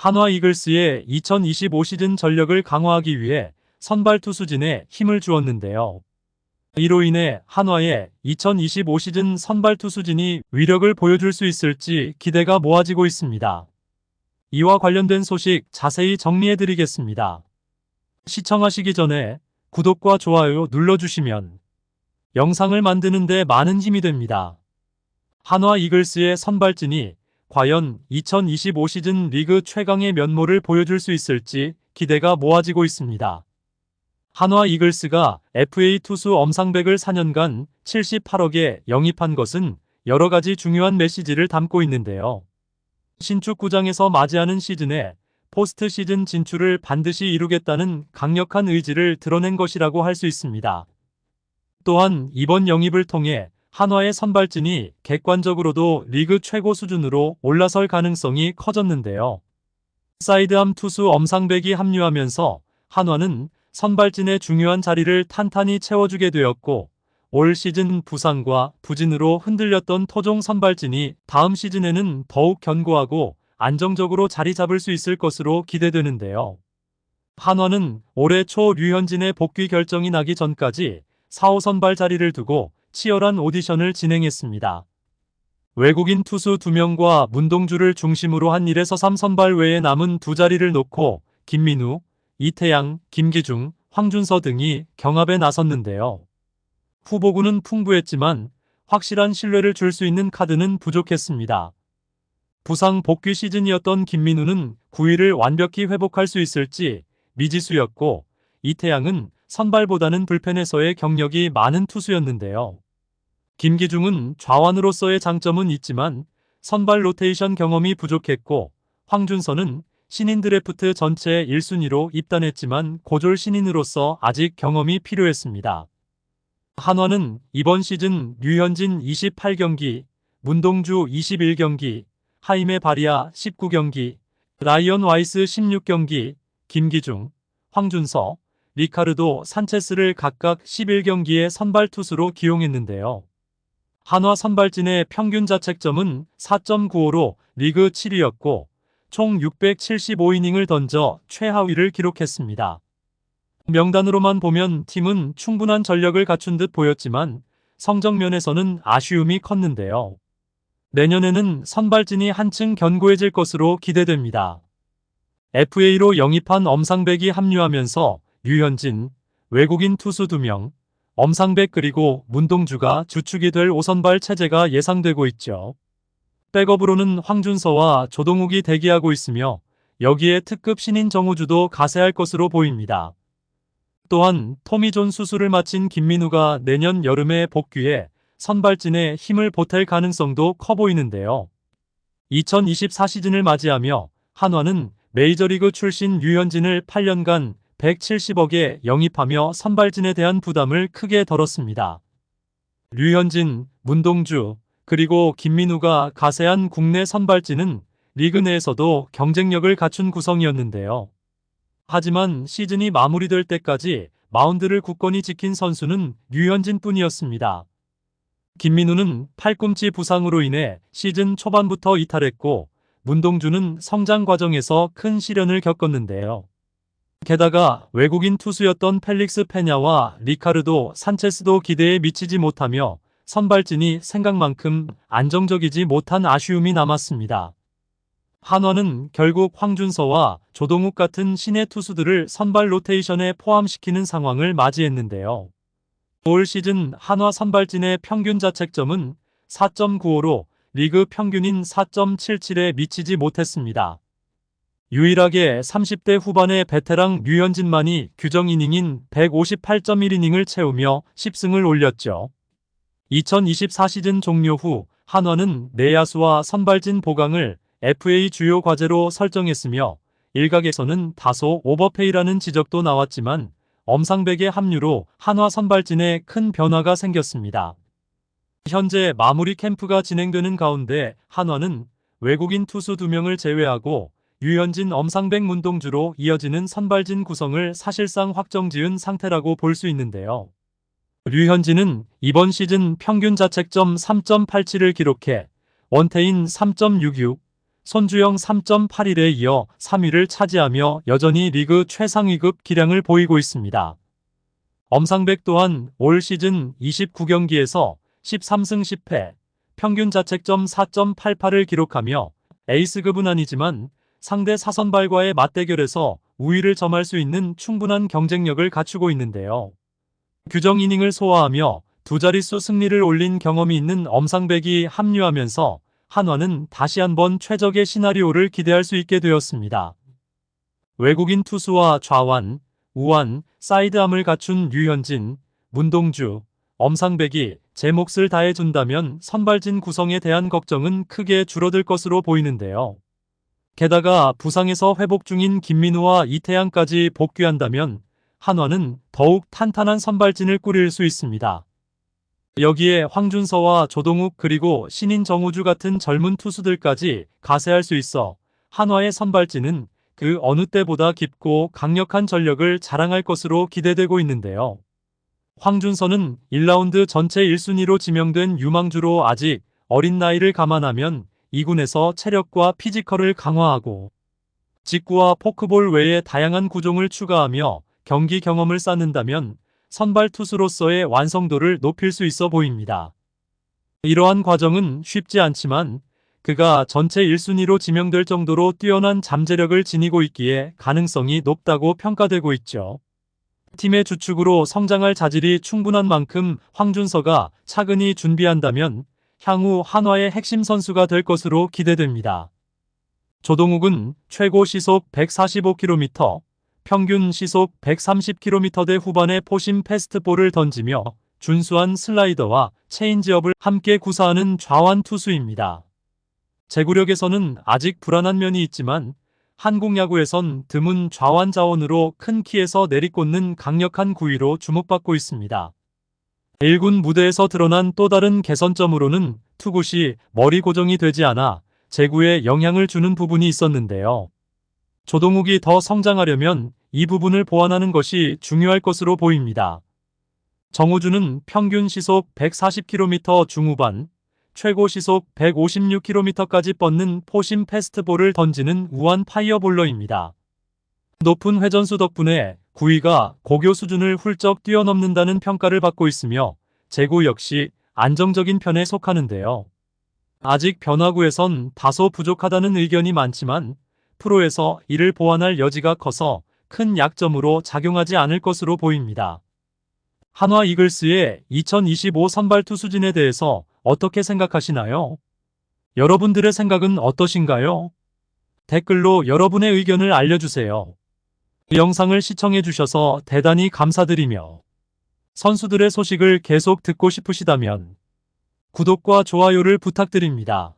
한화 이글스의 2025 시즌 전력을 강화하기 위해 선발 투수진에 힘을 주었는데요. 이로 인해 한화의 2025 시즌 선발 투수진이 위력을 보여줄 수 있을지 기대가 모아지고 있습니다. 이와 관련된 소식 자세히 정리해드리겠습니다. 시청하시기 전에 구독과 좋아요 눌러주시면 영상을 만드는 데 많은 힘이 됩니다. 한화 이글스의 선발진이 과연 2025 시즌 리그 최강의 면모를 보여줄 수 있을지 기대가 모아지고 있습니다. 한화 이글스가 FA 투수 엄상백을 4년간 78억에 영입한 것은 여러 가지 중요한 메시지를 담고 있는데요. 신축구장에서 맞이하는 시즌에 포스트 시즌 진출을 반드시 이루겠다는 강력한 의지를 드러낸 것이라고 할 수 있습니다. 또한 이번 영입을 통해 한화의 선발진이 객관적으로도 리그 최고 수준으로 올라설 가능성이 커졌는데요. 사이드암 투수 엄상백이 합류하면서 한화는 선발진의 중요한 자리를 탄탄히 채워주게 되었고, 올 시즌 부상과 부진으로 흔들렸던 토종 선발진이 다음 시즌에는 더욱 견고하고 안정적으로 자리 잡을 수 있을 것으로 기대되는데요. 한화는 올해 초 류현진의 복귀 결정이 나기 전까지 4호 선발 자리를 두고 치열한 오디션을 진행했습니다. 외국인 투수 2명과 문동주를 중심으로 한 1에서 3 선발 외에 남은 두 자리를 놓고 김민우, 이태양, 김기중, 황준서 등이 경합에 나섰는데요. 후보군은 풍부했지만 확실한 신뢰를 줄 수 있는 카드는 부족했습니다. 부상 복귀 시즌이었던 김민우는 9위를 완벽히 회복할 수 있을지 미지수였고, 이태양은 선발보다는 불펜에서의 경력이 많은 투수였는데요. 김기중은 좌완으로서의 장점은 있지만 선발 로테이션 경험이 부족했고, 황준서는 신인 드래프트 전체 1순위로 입단했지만 고졸 신인으로서 아직 경험이 필요했습니다. 한화는 이번 시즌 류현진 28경기, 문동주 21경기, 하이메 바리아 19경기, 라이언 와이스 16경기, 김기중, 황준서, 리카르도 산체스를 각각 11경기에 선발 투수로 기용했는데요. 한화 선발진의 평균 자책점은 4.95로 리그 7위였고 총 675이닝을 던져 최하위를 기록했습니다. 명단으로만 보면 팀은 충분한 전력을 갖춘 듯 보였지만 성적 면에서는 아쉬움이 컸는데요. 내년에는 선발진이 한층 견고해질 것으로 기대됩니다. FA로 영입한 엄상백이 합류하면서 류현진, 외국인 투수 2명, 엄상백 그리고 문동주가 주축이 될 5선발 체제가 예상되고 있죠. 백업으로는 황준서와 조동욱이 대기하고 있으며 여기에 특급 신인 정우주도 가세할 것으로 보입니다. 또한 토미존 수술을 마친 김민우가 내년 여름에 복귀해 선발진에 힘을 보탤 가능성도 커 보이는데요. 2024 시즌을 맞이하며 한화는 메이저리그 출신 류현진을 8년간 170억에 영입하며 선발진에 대한 부담을 크게 덜었습니다. 류현진, 문동주, 그리고 김민우가 가세한 국내 선발진은 리그 내에서도 경쟁력을 갖춘 구성이었는데요. 하지만 시즌이 마무리될 때까지 마운드를 굳건히 지킨 선수는 류현진 뿐이었습니다. 김민우는 팔꿈치 부상으로 인해 시즌 초반부터 이탈했고, 문동주는 성장 과정에서 큰 시련을 겪었는데요. 게다가 외국인 투수였던 펠릭스 페냐와 리카르도 산체스도 기대에 미치지 못하며 선발진이 생각만큼 안정적이지 못한 아쉬움이 남았습니다. 한화는 결국 황준서와 조동욱 같은 신예 투수들을 선발 로테이션에 포함시키는 상황을 맞이했는데요. 올 시즌 한화 선발진의 평균 자책점은 4.95로 리그 평균인 4.77에 미치지 못했습니다. 유일하게 30대 후반의 베테랑 류현진만이 규정 이닝인 158.1이닝을 채우며 10승을 올렸죠. 2024 시즌 종료 후 한화는 내야수와 선발진 보강을 FA 주요 과제로 설정했으며 일각에서는 다소 오버페이라는 지적도 나왔지만 엄상백의 합류로 한화 선발진에 큰 변화가 생겼습니다. 현재 마무리 캠프가 진행되는 가운데 한화는 외국인 투수 2명을 제외하고 류현진, 엄상백, 문동주로 이어지는 선발진 구성을 사실상 확정지은 상태라고 볼 수 있는데요. 류현진은 이번 시즌 평균 자책점 3.87을 기록해 원태인 3.66, 손주영 3.81에 이어 3위를 차지하며 여전히 리그 최상위급 기량을 보이고 있습니다. 엄상백 또한 올 시즌 29경기에서 13승 10패, 평균 자책점 4.88을 기록하며 에이스급은 아니지만 상대 사선발과의 맞대결에서 우위를 점할 수 있는 충분한 경쟁력을 갖추고 있는데요. 규정 이닝을 소화하며 두 자릿수 승리를 올린 경험이 있는 엄상백이 합류하면서 한화는 다시 한번 최적의 시나리오를 기대할 수 있게 되었습니다. 외국인 투수와 좌완, 우완, 사이드암을 갖춘 류현진, 문동주, 엄상백이 제 몫을 다해준다면 선발진 구성에 대한 걱정은 크게 줄어들 것으로 보이는데요. 게다가 부상에서 회복 중인 김민우와 이태양까지 복귀한다면 한화는 더욱 탄탄한 선발진을 꾸릴 수 있습니다. 여기에 황준서와 조동욱 그리고 신인 정우주 같은 젊은 투수들까지 가세할 수 있어 한화의 선발진은 그 어느 때보다 깊고 강력한 전력을 자랑할 것으로 기대되고 있는데요. 황준서는 1라운드 전체 1순위로 지명된 유망주로 아직 어린 나이를 감안하면 2군에서 체력과 피지컬을 강화하고 직구와 포크볼 외에 다양한 구종을 추가하며 경기 경험을 쌓는다면 선발 투수로서의 완성도를 높일 수 있어 보입니다. 이러한 과정은 쉽지 않지만 그가 전체 1순위로 지명될 정도로 뛰어난 잠재력을 지니고 있기에 가능성이 높다고 평가되고 있죠. 팀의 주축으로 성장할 자질이 충분한 만큼 황준서가 차근히 준비한다면 향후 한화의 핵심 선수가 될 것으로 기대됩니다. 조동욱은 최고 시속 145km, 평균 시속 130km대 후반의 포심 패스트볼을 던지며 준수한 슬라이더와 체인지업을 함께 구사하는 좌완 투수입니다. 제구력에서는 아직 불안한 면이 있지만 한국 야구에선 드문 좌완 자원으로 큰 키에서 내리꽂는 강력한 구위로 주목받고 있습니다. 1군 무대에서 드러난 또 다른 개선점으로는 투구 시 머리 고정이 되지 않아 제구에 영향을 주는 부분이 있었는데요. 조동욱이 더 성장하려면 이 부분을 보완하는 것이 중요할 것으로 보입니다. 정우주는 평균 시속 140km 중후반, 최고 시속 156km까지 뻗는 포심 패스트볼을 던지는 우완 파이어볼러입니다. 높은 회전수 덕분에 구위가 고교 수준을 훌쩍 뛰어넘는다는 평가를 받고 있으며 제구 역시 안정적인 편에 속하는데요. 아직 변화구에선 다소 부족하다는 의견이 많지만 프로에서 이를 보완할 여지가 커서 큰 약점으로 작용하지 않을 것으로 보입니다. 한화 이글스의 2025 선발 투수진에 대해서 어떻게 생각하시나요? 여러분들의 생각은 어떠신가요? 댓글로 여러분의 의견을 알려주세요. 이 영상을 시청해주셔서 대단히 감사드리며 선수들의 소식을 계속 듣고 싶으시다면 구독과 좋아요를 부탁드립니다.